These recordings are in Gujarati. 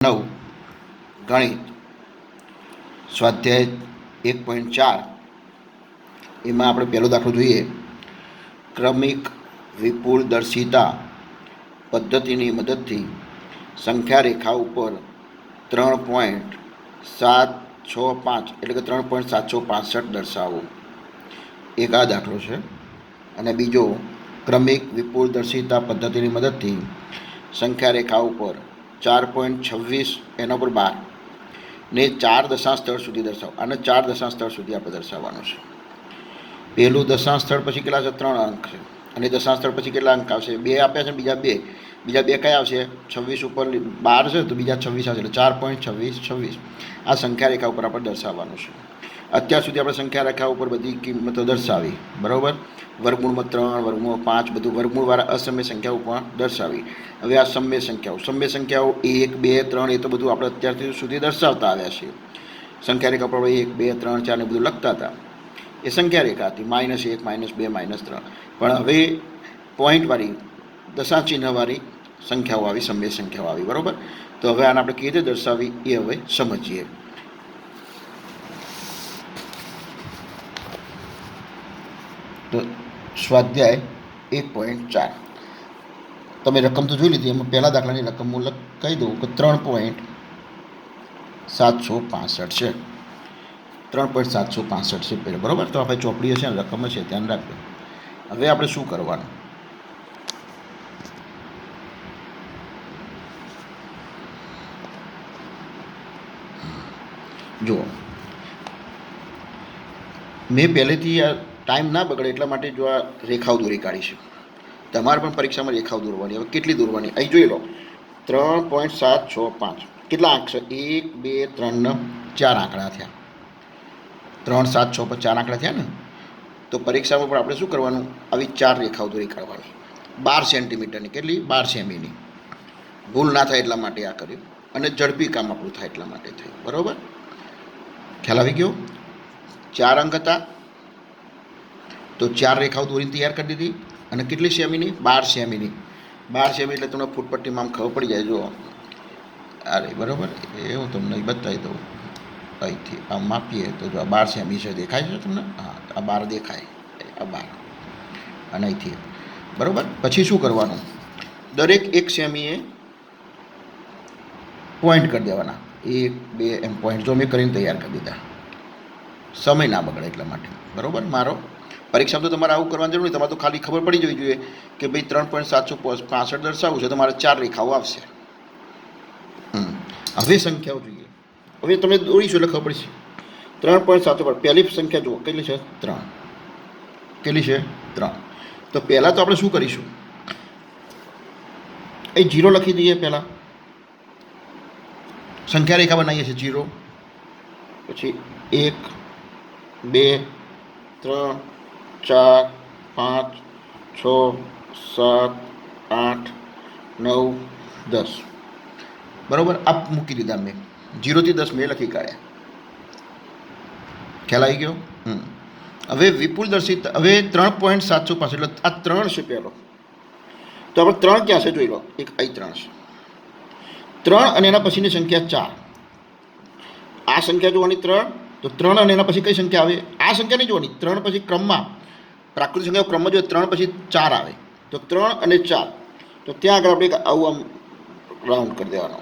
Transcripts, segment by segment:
9 ગણિત સ્વાધ્યાય 1.4 એમાં આપણે પહેલો દાખલો જોઈએ. ક્રમિક વિપુલદર્શિતા પદ્ધતિની મદદથી સંખ્યા રેખા ઉપર 3.765 એટલે કે 3.765 દર્શાવો. એક આ દાખલો છે. અને બીજો, ક્રમિક વિપુલદર્શિતા પદ્ધતિની મદદથી સંખ્યા રેખા ઉપર 4.26 એના પર 12 ને 4 દશાંશ સ્થળ સુધી દર્શાવો. આને 4 દશાંશ સ્થળ સુધી આપણે દર્શાવવાનું છે. પહેલું દશાંશ સ્થળ પછી કેટલા છે? 3 અંક છે. અને દશાંશ સ્થળ પછી કેટલા અંક આવશે? 2 આપ્યા છે. બીજા બે કયા આવશે? 26 ઉપર 12 છે તો બીજા 26 આવશે, એટલે 4.2626 આ સંખ્યા રેખા ઉપર આપણે દર્શાવવાનું છે. અત્યાર સુધી આપણે સંખ્યા રેખા ઉપર બધી કિંમતો દર્શાવી, બરાબર. વર્ગમૂળમાં 3, વર્ગમૂળમાં 5, બધું વર્ગમૂળવાળા અસમય સંખ્યાઓ પણ દર્શાવી. હવે આ સમય સંખ્યાઓ 1, 2, 3 એ તો બધું આપણે અત્યાર સુધી દર્શાવતા આવ્યા છીએ. સંખ્યા રેખા પર 1, 2, 3, 4 ને બધું લખતા હતા. એ સંખ્યા રેખા હતી, -1, -2, -3. પણ હવે પોઈન્ટવાળી દશાંશ ચિહ્નવાળી સંખ્યાઓ આવી, સમય સંખ્યાઓ આવી, બરાબર. તો હવે આને આપણે કેવી રીતે દર્શાવી એ હવે સમજીએ. તો સ્વાધ્યાય 1.4 તમે રકમ તો જોઈ લીધી. એમાં પહેલા દાખલાની રકમ હું કહી દઉં કે 3.765 છે. 3.765 છે પહેલાં, બરાબર. તો આપણે ચોપડી હશે ને રકમ હશે, ધ્યાન રાખજો. હવે આપણે શું કરવાનું? જુઓ, મેં પહેલેથી આ ટાઈમ ના બગડે એટલા માટે જો આ રેખાઓ દોરી કાઢી છે. તમારે પણ પરીક્ષામાં રેખાઓ દોરવાની. હવે કેટલી દોરવાની અહીં જોઈ લો. 3.765 કેટલા આંક છે? 1, 2, 3 4 આંકડા થયા. 3, 7, 6 પર 4 આંકડા થયા ને. તો પરીક્ષામાં પણ આપણે શું કરવાનું? આવી 4 રેખાઓ દોરી કાઢવાની. 12 સેન્ટીમીટરની. કેટલી? 12 સેમીની. ભૂલ ના થાય એટલા માટે આ કર્યું, અને ઝડપી કામ આપણું થાય એટલા માટે થયું, બરાબર. ખ્યાલ આવી ગયો? 4 અંક હતા તો 4 રેખાઓ દોરીને તૈયાર કરી દીધી. અને કેટલી સેમીની? 12 સેમીની. 12 સેમી એટલે તમને ફૂટપટ્ટીમાં આમ ખબર પડી જાય. જુઓ, અરે બરાબર, એ હું તમને બતાવી દઉં. અહીંથી આમ માપીએ તો જો આ 12 સેમી છે, દેખાય છે તમને? હા, આ 12 દેખાય, આ 12. અને અહીંથી બરાબર. પછી શું કરવાનું? દરેક 1 સેમીએ પોઈન્ટ કરી દેવાના. 1, 2 એમ પોઈન્ટ જો મેં કરીને તૈયાર કરી દીધા. સમય ના બગડે એટલા માટે, બરાબર. મારો પરીક્ષામાં તો તમારે આવું કરવાની જરૂર નહીં. તમારે તો ખાલી ખબર પડી જવી જોઈએ કે ભાઈ 3.765 દર્શાવવું છે તો મારે 4 રેખાઓ આવશે. હવે સંખ્યાઓ જોઈએ. હવે તમે દોરીશું એટલે ખબર પડશે. 3.7 પહેલી સંખ્યા જુઓ, કેટલી છે? 3. કેટલી છે? 3. તો પહેલાં તો આપણે શું કરીશું? એ 0 લખી દઈએ પહેલાં. સંખ્યા રેખા બનાવીએ છીએ 0, પછી 1, 2, 3, 4, 5, 6, 7, 8, 9, 10. બરાબર. આ મૂકી દીધા મેં. 0 થી 10 મેં લખી કાઢ્યા. ખ્યાલ આવી ગયો? હવે વિપુલદર્શિત, હવે 3.765 એટલે આ 3 છે પહેલો. તો આપણે 3 ક્યાં છે જોઈ લો. એક અહીં 3 છે. 3 અને એના પછીની સંખ્યા 4. આ સંખ્યા જોવાની 3. તો 3 અને એના પછી કઈ સંખ્યા આવે? આ સંખ્યા નહીં જોવાની. 3 પછી ક્રમમાં, પ્રાકૃતિક સંખ્યા ક્રમમાં જોઈએ. 3 પછી 4 આવે. તો 3 અને 4. તો ત્યાં આગળ આપણે આવું આમ રાઉન્ડ કરી દેવાનો.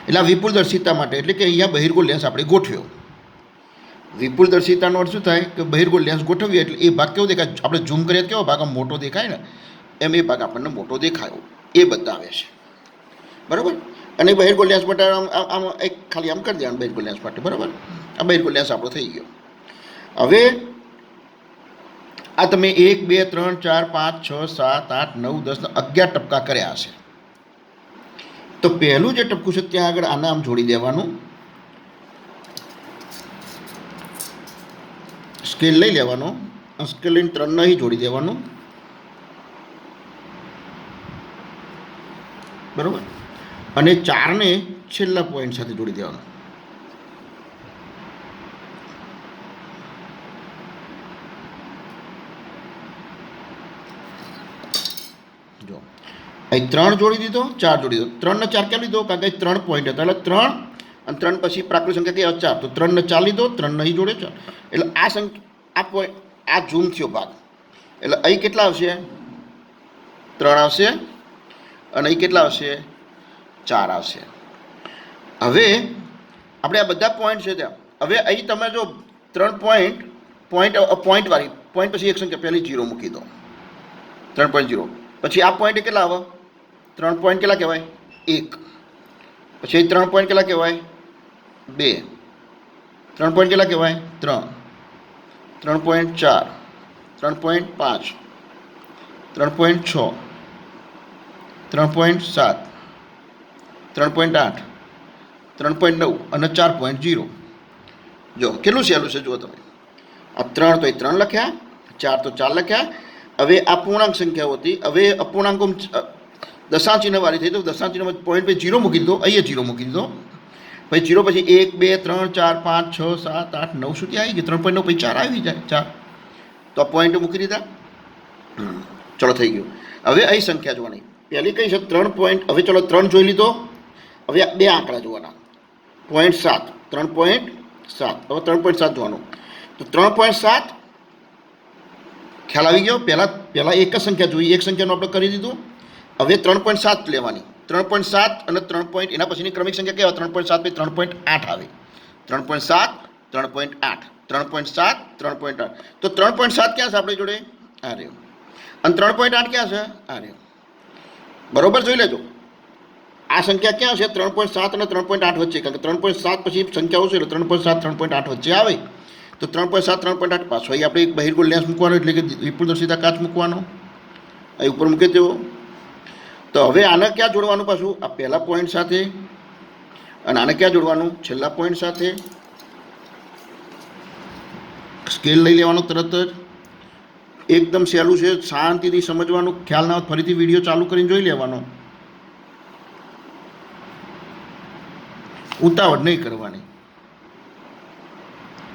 એટલે આ વિપુલદર્શિતા માટે, એટલે કે અહીંયા બહિર્ગોળ લેન્સ આપણે ગોઠવ્યો. વિપુલદર્શિતાનો અર્થ શું થાય? કે બહિર્ગોળ લેન્સ ગોઠવીએ એટલે એ ભાગ કેવો દેખાય? આપણે ઝૂમ કરીએ કેવો ભાગ આમ મોટો દેખાય ને, એમ એ ભાગ આપણને મોટો દેખાયો એ બતાવે છે, બરાબર. અને બહિર્ગોળ લેન્સ માટે આમ એક ખાલી આમ કરી દેવાનું બહિર્ગોળ લેન્સ માટે, બરાબર. આ બહિર્ગોળ લેન્સ આપણો થઈ ગયો. હવે આ તમે 1, 2, 3, 4, 5, 6, 7, 8, 9, 10 11 ટપકા કર્યા હશે. તો પહેલું જે ટપકું છે ત્યાં આગળ આને આમ જોડી દેવાનું. સ્કેલ લઈ લેવાનો. સ્કેલ લઈને 3 અહીં જોડી દેવાનું, બરાબર. અને 4ને છેલ્લા પોઈન્ટ સાથે જોડી દેવાનું. જો અહીં 3 જોડી દીધો, 4 જોડી દીધો. 3 ને 4 ક્યાં લીધો? કારણ કે 3 પોઈન્ટ હતા એટલે 3 અને 3 પછી પ્રાકૃતિક સંખ્યા કઈ 4, તો 3 ને 4 લીધો, 3 નહીં જોડે 4. એટલે આ સંખ્યા આ પોઈન્ટ આ ઝૂમ થયો ભાગ. એટલે અહીં કેટલા આવશે? 3 આવશે અને અહીં કેટલા આવશે? 4 આવશે. હવે આપણે આ બધા પોઈન્ટ છે ત્યાં. હવે અહીં તમે જો 3 પોઈન્ટવાળી પોઈન્ટ પછી એક સંખ્યા પહેલી 0 મૂકી દો, 3.0. પછી આ પોઈન્ટ કેટલા આવે? 3 પોઈન્ટ કેટલા કહેવાય? 1. પછી 3 પોઈન્ટ કેટલા કહેવાય? 2. 3 પોઈન્ટ કેટલા કહેવાય? 3. 3.4, 3.5, 3.6, 3.7, 3.8, 3.9 અને 4.0. જો કેટલું સહેલું છે જુઓ તમે. આ 3 તો એ 3 લખ્યા, 4 તો 4 લખ્યા. હવે આ પૂર્ણાંક સંખ્યાઓ હતી. હવે અપૂર્ણાંકો દશાંશ ચિહ્નવાળી થઈ તો દશાંશ ચિહ્ન પોઈન્ટ પછી 0 મૂકી દીધો, અહીંયા 0 મૂકી દીધો. પછી 0 પછી 1, 2, 3, 4, 5, 6, 7, 8, 9 સુધી આવી ગયું. 3.9 પછી 4 આવી જાય, 4. તો આ પોઈન્ટ મૂકી દીધા. ચલો થઈ ગયું. હવે અહીં સંખ્યા જોવાની. પહેલી કઈ છે? 3 પોઈન્ટ. હવે ચલો 3 જોઈ લીધો. હવે આ બે આંકડા જોવાના. 0.7, 3.7. હવે 3.7 જોવાનું. તો 3.7 ખ્યાલ આવી ગયો. પહેલાં એક જ સંખ્યા જોઈ, એક સંખ્યાનું આપણે કરી દીધું. હવે 3.7 લેવાની. 3.7 અને 3. એના પછીની ક્રમિક સંખ્યા કહેવાય? 3.7 પછી 3.8 આવે. 3.7, 3.8, 3.7, 3.8. તો 3.7 ક્યાં છે આપણી જોડે? આ રહ્યો. અને 3.8 ક્યાં છે? આ રહ્યો. બરોબર જોઈ લેજો. આ સંખ્યા ક્યાં છે? 3.7 અને 3.8 વચ્ચે. કારણ કે 3.7 પછી સંખ્યા આવશે એટલે 3.7, 3.8 વચ્ચે આવે. તો 3.7, 3.8 પાછો અહીં આપણે એક બહિર્ગોળ લેન્સ મૂકવાનો, એટલે કે વિપુલદર્શિતા કાચ મૂકવાનો. અહીં ઉપર મૂકી દેવો. તો હવે આને ક્યાં જોડવાનું પાછું? આ પહેલા પોઈન્ટ સાથે. અને આને ક્યાં જોડવાનું? છેલ્લા પોઈન્ટ સાથે. સ્કેલ લઈ લેવાનો તરત જ. એકદમ સહેલું છે, શાંતિથી સમજવાનું. ખ્યાલ ના હોય ફરીથી વિડીયો ચાલુ કરીને જોઈ લેવાનો. ઉતાવળ નહીં કરવાની.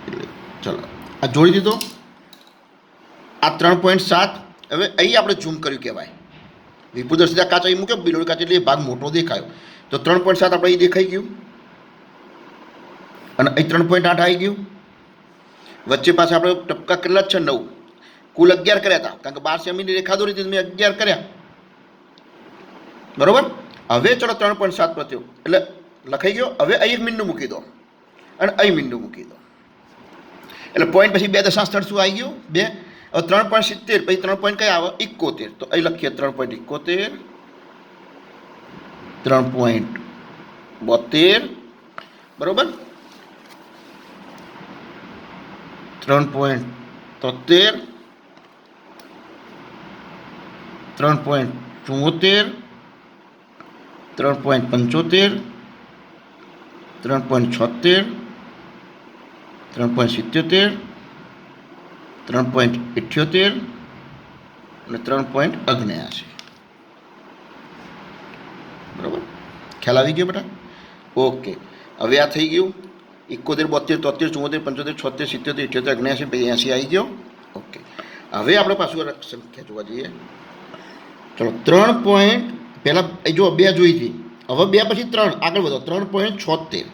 એટલે ચલો આ જોડી દીધો. આ 3.7. હવે અહીં આપણે ઝૂમ કર્યું કહેવાય. વિપુલદર્શિતા કાચ અહીં મૂક્યો, બિલોડી કાચ એટલે ભાગ મોટો દેખાયો. તો 3.7 આપણે અહીં દેખાઈ ગયું અને અહીં 3.8 આવી ગયું. વચ્ચે પાસે આપણે ટપકા કેટલા જ છે? 9. કુલ 11 કર્યા હતા. કારણ કે 12 સેમીની રેખા દોરી હતી, મેં 11 કર્યા. બરોબર. હવે ચલો 3.7 પર થયો એટલે લખાઈ ગયો. હવે અહીં એક મીંડું મૂકી દો અને અહીં મીંડું મૂકી દો. એટલે પોઈન્ટ પછી 2 દશાંશ સ્થળ શું આવી ગયું? 2. હવે 3.70 પછી 3 પોઈન્ટ કયા આવે? 71. તો અહીં લખીએ 3.71, 3.72. બરોબર. 3.73, 3.74, 3.75, 3.76, 3.77, 3.78 અને 3.79. બરાબર. ખ્યાલ આવી ગયો બેટા? ઓકે. હવે આ થઈ ગયું. 71, 72, 73, 74, 75, 77, 78, 82 આવી ગયો. ઓકે. હવે આપણે પાછું સંખ્યા જોવા જઈએ. ચલો 3 પોઈન્ટ પહેલાં જો 2 જોઈ હતી. હવે 2 પછી 3 આગળ વધો. 3.76,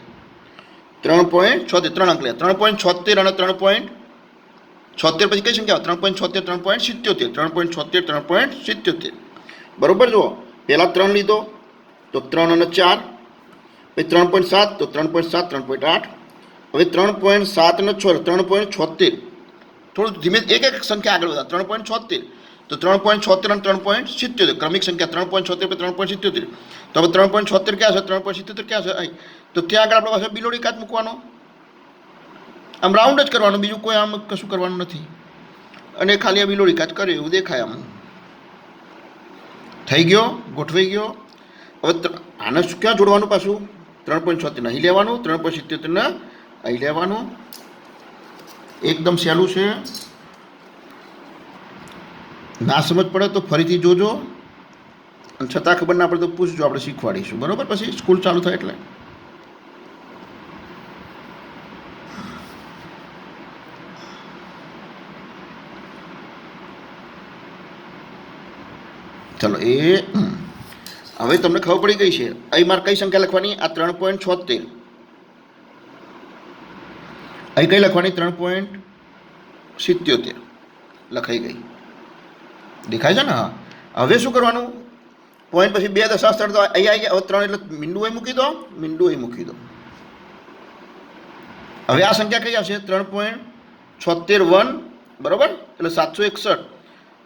3.76 3 અંક લે. 3.76 અને 3.76 પછી કઈ સંખ્યા? 3.76, 3.77, 3.76, 3.77. બરોબર. જુઓ પહેલાં 3 લીધો તો 3 અને 4. પછી 3.7 તો 3.7, 3.8. હવે 3.7 અને 6 3.76. થોડું ધીમે એક સંખ્યા આગળ વધા. 3.76 તો 3.76 અને 3.77 ક્રમિક સંખ્યા. 3.76 પછી 3.77. તો હવે 3.76 ક્યાં છે? 3.77 ક્યાં છે? અહીં. તો ત્યાં આગળ આપણે પાસે બિલોડી કાચ મૂકવાનો. આમ રાઉન્ડ જ કરવાનું, બીજું કોઈ આમ કશું કરવાનું નથી. અને ખાલી આ બિલોડી કાચ કરે એવું દેખાય આમ. થઈ ગયો, ગોઠવાઈ ગયો. હવે આને ક્યાં જોડવાનું પાછું? 3.76 અહીં લેવાનું, 3.77 ને અહીં લેવાનું. એકદમ સહેલું છે. ના સમજ પડે તો ફરીથી જોજો, અને છતાં ખબર ના પડે તો પૂછજો, આપણે શીખવાડીશું. બરાબર. પછી સ્કૂલ ચાલુ થાય એટલે. ચલો હવે તમને ખબર પડી ગઈ છે અહીં મારે કઈ સંખ્યા લખવાની? આ 3.76. અહીં કઈ લખવાની? 3.77 લખાઈ ગઈ. દેખાય છે ને? હા. હવે શું કરવાનું? પોઈન્ટ પછી 2 દશાંશ સ્થળ તો અહીં આવી ગયા. હવે 3 એટલે મીંડું અહીં મૂકી દો, મીંડું અહીં મૂકી દો. હવે આ સંખ્યા કઈ આવશે? 3.76 બરોબર, એટલે 761,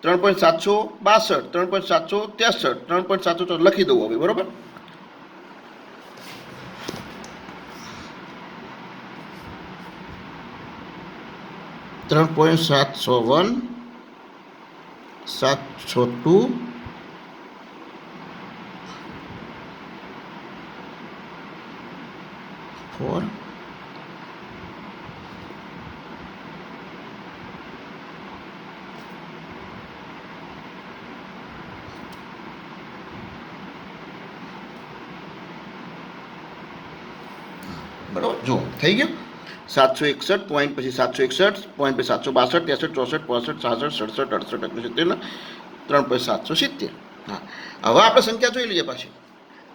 3.762, 3.763, 3.704 લખી દઉં હવે. બરોબર, ત્રણ પોઈન્ટ 701, 702, 4, બરાબર. જો થઈ ગયું. 761 પોઈન્ટ પછી 761 પોઈન્ટ પછી 762, 63, 64, 65, 66, 67, 68, 3.770. હા, હવે આપણે સંખ્યા જોઈ લઈએ પાછી.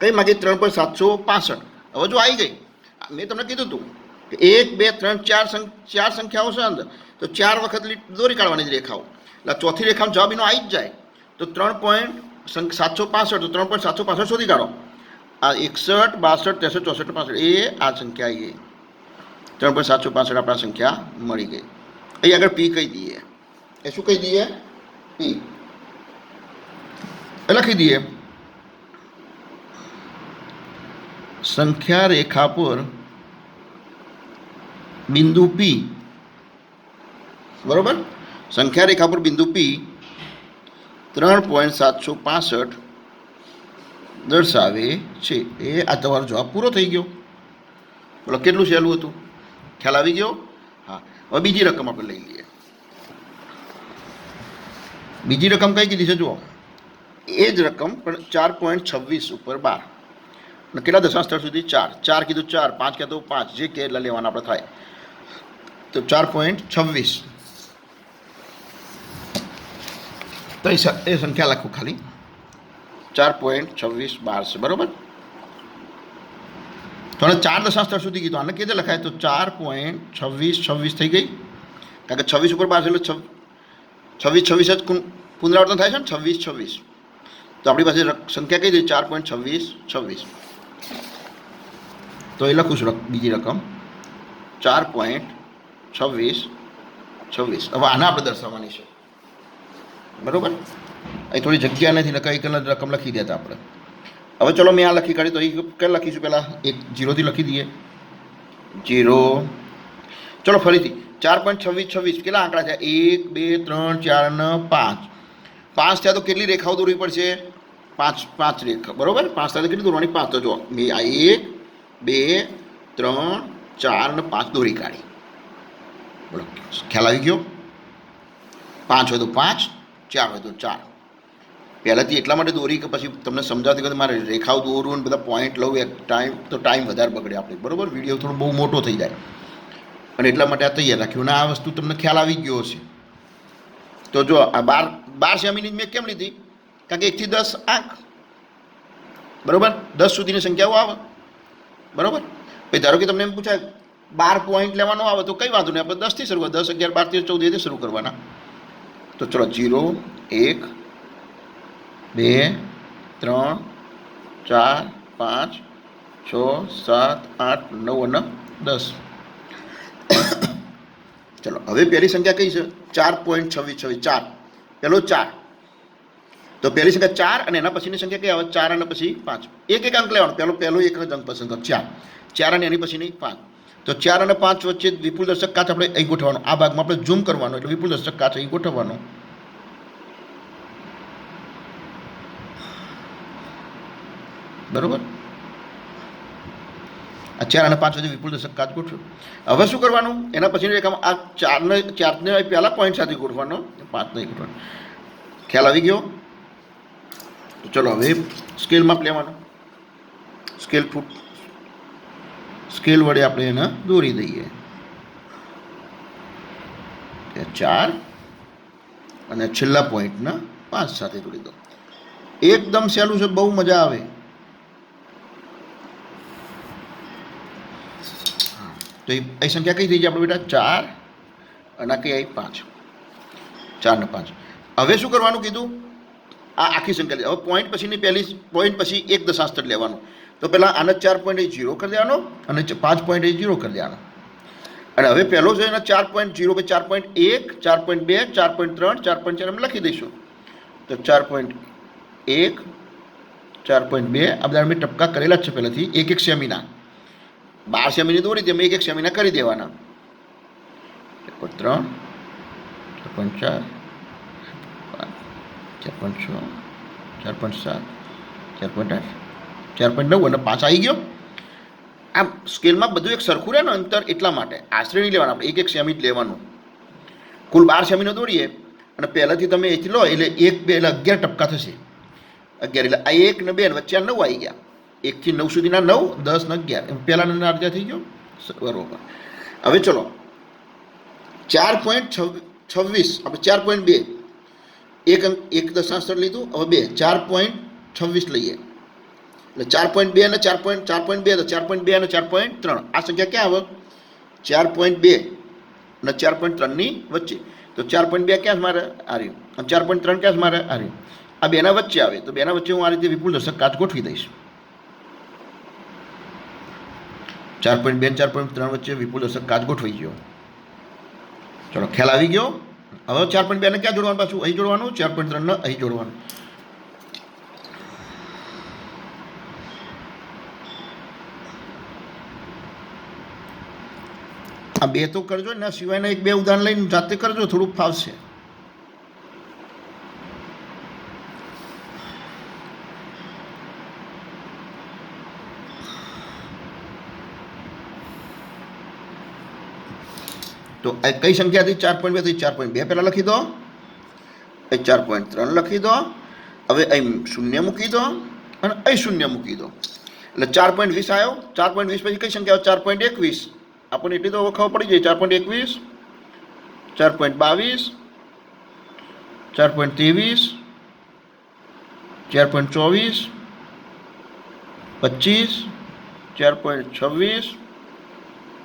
કઈ માગી? 3.765. હવે જો આવી ગઈ. મેં તમને કીધું હતું કે 1, 2, 3, 4 સંખ્યાઓ છે અંદર, તો 4 વખત દોરી કાઢવાની રેખાઓ. એટલે ચોથી રેખામાં જવાબ એનો આવી જ જાય. તો 3.765, તો 3.765 શોધી કાઢો. આ 61, 62, 63, 64, 65 એ આ સંખ્યા આવી ગઈ. 3.765 આપણા સંખ્યા મળી ગઈ. અહીં આગળ પી કહી દઈએ. એ શું કહી દઈએ? પી લખી દઈએ. સંખ્યા રેખા પર બિંદુ પી, બરોબર, સંખ્યા રેખા પર બિંદુ પી 3.765 દર્શાવે છે. એ આ તમારો જવાબ પૂરો થઈ ગયો. બોલો કેટલું સહેલું હતું? ખ્યાલ આવી ગયો? હા. હવે બીજી રકમ આપણે લઈ લઈએ. બીજી રકમ કઈ કીધી છે? જુઓ, એ જ રકમ પણ 4.26 ઉપર 12 અને કેટલા દશાંશ સ્થળ સુધી? 4 કીધું, 4, 5 કીધું, 5, જે કે એટલા લેવાના આપણે થાય. તો 4.26 તો એ સંખ્યા લખું ખાલી. 4.26 12 છે. બરોબર. તો 4 દશાંશ સ્થળ સુધી કીધું. આને કેવી રીતે લખાય? તો 4.26 થઈ ગઈ, કારણ કે 26 ઉપર 12 એટલે 26 જ પુનરાવર્તન થાય છે ને, 26. તો આપણી પાસે સંખ્યા કઈ થઈ? 4.26. તો એ લખું છું બીજી રકમ 4.26. હવે આને આપણે દર્શાવવાની છે. બરોબર. અહીં થોડી જગ્યા નથી, કઈ રકમ લખી દેતા આપણે. હવે ચલો મેં આ લખી કાઢી. તો અહીં કઈ લખીશું? પહેલાં એક 0થી લખી દઈએ. 0. ચલો ફરીથી 4.26 કેટલા આંકડા છે? 1, 2, 3, 4 અને 5. 5 થયા તો કેટલી રેખાઓ દોરવી પડશે? 5 રેખા. બરોબર. 5 થયા તો કેટલી દોરવાની? 5. તો જો મેં આ 1, 2, 3, 4 અને 5 દોરી કાઢી. બોલો ખ્યાલ આવી ગયો? 5 હોય તો 5, 4 હોય તો 4. પહેલાંથી એટલા માટે દોરી કે પછી તમને સમજાવતી કે મારે રેખાઓ દોરું ને બધા પોઈન્ટ લઉં, એક ટાઈમ વધારે બગડે આપણે. બરાબર. વિડીયો થોડો બહુ મોટો થઈ જાય અને એટલા માટે આ તૈયાર રાખ્યું. અને આ વસ્તુ તમને ખ્યાલ આવી ગયો હશે. તો જો આ 12 સેમીની મેં કેમ લીધી? કારણ કે 1 થી 10 આંક. બરાબર. 10 સુધીની સંખ્યાઓ આવે. બરાબર. પછી ધારો કે તમને એમ પૂછાય 12 પોઈન્ટ લેવાનો આવે તો કઈ વાંધો નહીં, આપણે 10થી શરૂ કરવા. 10, 11, 12, 13, 14 શરૂ કરવાના. તો ચલો 0, 1, 2, 3, 4, 5, 6, 7, 8, 9 અને 10. ચલો હવે પહેલી સંખ્યા કઈ છે? 4.26. 4 પહેલો 4. તો પહેલી સંખ્યા 4 અને એના પછીની સંખ્યા કઈ આવે? 4 અને પછી 5. એક અંક લેવાનો. પહેલો એક જ અંક પસંદ કરો. 4 અને એની પછીની 5. તો 4 અને 5 વચ્ચે વિપુલ દર્શક કાચ આપણે અહીં ગોઠવવાનો. આ ભાગમાં આપણે ઝૂમ કરવાનો, એટલે વિપુલ દર્શક કાચ અહીં ગોઠવવાનો. બરોબર. આ 4 અને 5 વચ્ચે વિપુલ દર્શક કાચ ગોઠવ્યો. હવે શું કરવાનું? એના પછીની રેખામાં આ 4ને પહેલા પોઈન્ટ સાથે ગોઠવાનો, 5 નહીં ગોઠવાનો. ખ્યાલ આવી ગયો? ચલો હવે સ્કેલ માપ લેવાનો. સ્કેલ વડે આપણે એને દોરી દઈએ. 4 અને છેલ્લા પોઈન્ટના 5 સાથે જોડી દો. એકદમ સહેલું છે, બહુ મજા આવે. તો એ સંખ્યા કઈ થઈ ગઈ આપણે બેટા? 4 અને કઈ આવી? 5. 4 ને 5. હવે શું કરવાનું કીધું? આ આખી સંખ્યા હવે પોઈન્ટ પછીની પહેલી પોઈન્ટ પછી એક દશાંશ સ્થળ લેવાનું. તો પહેલાં આને 4.0 કરી દેવાનો અને 5.0 કરી દેવાનો. અને હવે પહેલો છે એના 4.0 કે 4.1, 4.2, 4.3, 4.4 એમ લખી દઈશું. તો 4.1, 4.2 આ બધા મેં ટપકા કરેલા જ છે પહેલાંથી, 1 સેમીના. 12 સેમીની દોરી તેમ 1 સેમીના કરી દેવાના. 3, 4.4, 4.6, 4.7, 4.8, 4.9 અને 5 આવી ગયો. આમ સ્કેલમાં બધું એક સરખું રહે ને અંતર, એટલા માટે આશરે નહીં લેવાનું, આપણે 1 સેમી જ લેવાનું. કુલ 12 સેમીનો દોરીએ અને પહેલાંથી તમે એથી લો એટલે 1, 2 એટલે 11 ટપકા થશે. 11 એટલે આ 1 ને 2 વચ્ચે 9 આવી ગયા. 1 થી 9 સુધીના 9, 10 ને 11 એમ પહેલાં અર્ધા થઈ ગયો. બરોબર. હવે ચલો 4.26 આપણે 4.2 એક દશાંશ સ્થળ લીધું. હવે 4.26 લઈએ એટલે 4.2 અને 4.2 તો 4.2 અને 4.3 આ સંખ્યા ક્યાં આવે? 4.2 અને 4.3 ની વચ્ચે. તો 4.2 ક્યાં મારે? આ રહ્યું. અને 4.3 ક્યાં મારે? આ રહ્યું. આ બેના વચ્ચે આવે. તો બેના વચ્ચે હું આ રીતે વિપુલ દર્શક કાચ ગોઠવી દઈશ. 4.2 અને 4.3 વચ્ચે વિપુલ દર્શક કાચ ગોઠવાઈ ગયો. ચલો ખ્યાલ આવી ગયો. હવે 4.2 ને ક્યાં જોડવાનું? પાછું અહીં જોડવાનું. 4.3 ને અહીં જોડવાનું. આ બે તો કરજો, એના સિવાયના 1-2 ઉદાહરણ લઈને જાતે કરજો, થોડુંક ફાવશે. તો કઈ સંખ્યા હતી? 4.2 થી 4.2 પહેલાં લખી દો. અહીં 4.3 લખી દો. હવે અહીં શૂન્ય મૂકી દો અને અહીં શૂન્ય મૂકી દો એટલે 4.20 આવ્યો. 4.20 પછી કઈ સંખ્યા આવે? 4.21. આપણને એટલી તો ખબર પડી જાય. 4.21, 4.22, 4.23, 4.24, 25, 4.26,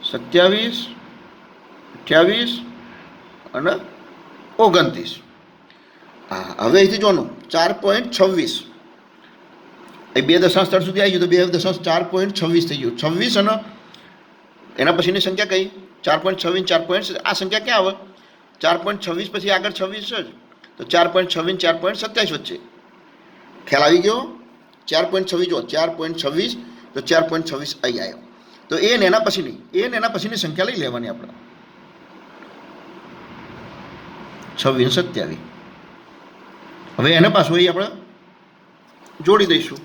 27, 28 અને 29. હા, હવે અહીંથી જોવાનું 4.26 એ 2 દશાંશ સ્થળ સુધી આવી ગયું. તો 2 દશાંશ 4.26 થઈ ગયું. 26 અને એના પછીની સંખ્યા કઈ? 4.26, 4. આ સંખ્યા ક્યાં આવે? 4.26 પછી આગળ 26 છે જ. તો 4.26, 4.27 વચ્ચે. ખ્યાલ આવી ગયો? 4.26 જો 4.26 તો 4.26 અહીં આવ્યો. તો એ ને એના પછીની સંખ્યા લઈ લેવાની આપણે. 26, 27. હવે એને પાછું અહીં આપણે જોડી દઈશું.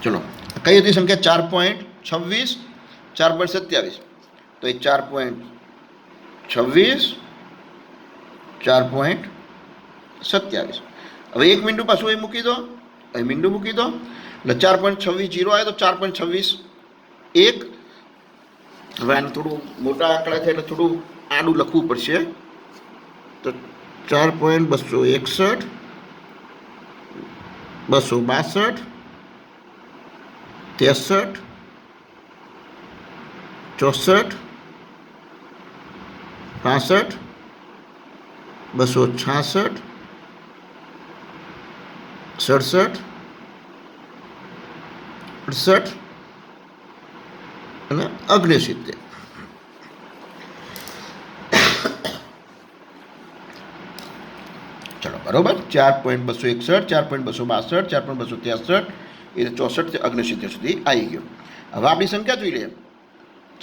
ચલો કઈ હતી સંખ્યા? 4.26, 4.27. તો એ 4.26, 4.27. હવે એક મીંડું પાછું એ મૂકી દો, અહીં મીંડું મૂકી દો એટલે 4.26 0 આવે. તો 4.26 1. હવે આને થોડું મોટા આંકડા છે એટલે થોડું આડું લખવું પડશે. તો 4.261, 262, 63, 64, 65, 266, 67, 68 અને 69. ચલો બરોબર. 4.261, 4.262, 4.263 એ 64 થી 69 સુધી આવી ગયો. હવે આપણી સંખ્યા જોઈ લઈએ.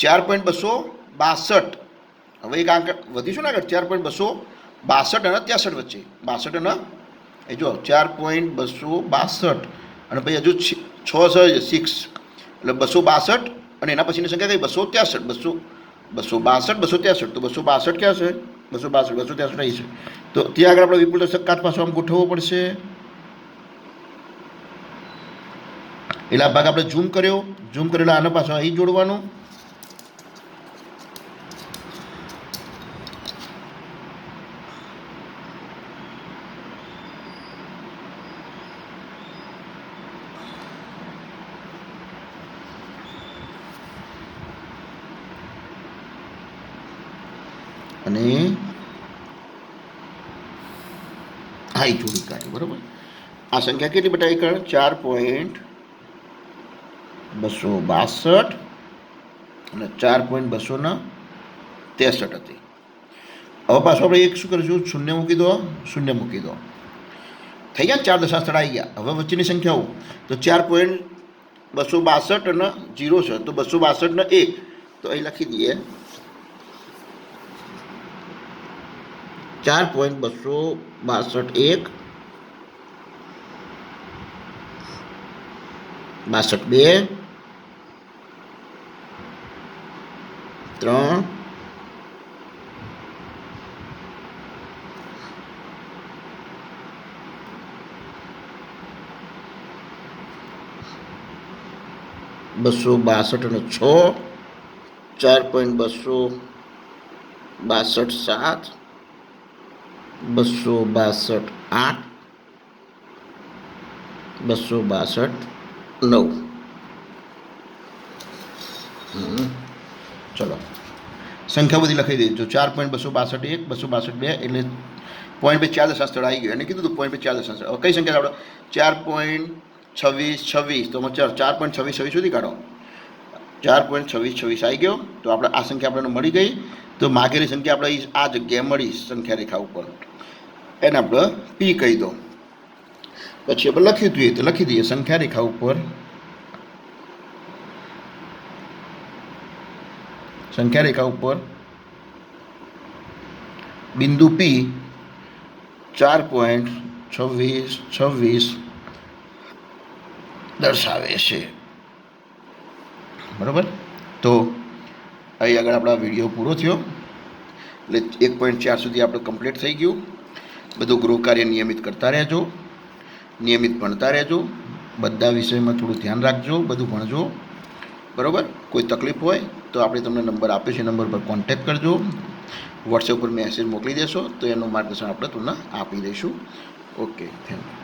4.262. હવે એક આંક વધીશું ને આગળ. 4.262 અને 63 વચ્ચે. 62 અને એ જો 4.262 અને પછી હજુ 6 છે 6 એટલે 262 અને એના પછીની સંખ્યા કઈ? 263. 262, 263. તો 262 ક્યાં છે? 262, 263 અહીં છે. તો ત્યાં આગળ આપણે વિપુલ દર્શક કાચ પાછો આમ ગોઠવવો પડશે. એટલે આ ભાગ આપણે ઝૂમ કરેલા આને પાછો અહીં જોડવાનો. અને હાઈ જોડી કાઢી. બરાબર. આ સંખ્યા કેટલી બતાવી કર? 4.262 અને 4.263 હતી. હવે પાછું આપણે એક શું કરીશું? શૂન્ય મૂકી દો. થઈ ગયા 4 દશાંશ સ્થળ આવી ગયા. હવે વચ્ચેની સંખ્યાઓ તો 4.262 અને 0 છે, તો 262 ને 1 તો અહીં લખી દઈએ 4.262 1 62 2 3 262 અને 6 4.262 7 262 8 262 9. ચલો સંખ્યા બધી લખી દેજો. 4.262 1 262 2 એટલે પોઈન્ટ બે 4 દશાંશ સ્થળ આવી ગયું. એને કીધું હતું પોઈન્ટ બે 4 દશાંશ. હવે કઈ સંખ્યા આપણે 4.26 તો 4.26 સુધી કાઢો. 4.26 આવી ગયો. તો આપણે આ સંખ્યા આપણને મળી ગઈ. તો માગેલી સંખ્યા આપણે આ જગ્યાએ મળી સંખ્યા રેખા ઉપર, એને આપણે પી કહી દો. પછી આપણે લખ્યું હતું તો લખી દઈએ સંખ્યા રેખા ઉપર બિંદુ પી 4.26 દર્શાવે છે. બરાબર. તો અહીં આગળ આપણા વિડીયો પૂરો થયો. એટલે 1.4 સુધી આપણે કમ્પ્લીટ થઈ ગયું. બધું ગૃહ કાર્ય નિયમિત કરતા રહેજો, નિયમિત ભણતા રહેજો. બધા વિષયમાં થોડું ધ્યાન રાખજો, બધું ભણજો. બરાબર. કોઈ તકલીફ હોય તો આપણે તમને નંબર આપ્યો છે, નંબર પર કોન્ટેક્ટ કરજો. વોટ્સએપ પર મેસેજ મોકલી દેશો તો એનું માર્ગદર્શન આપણે તમને આપી દઈશું. Okay, thank you.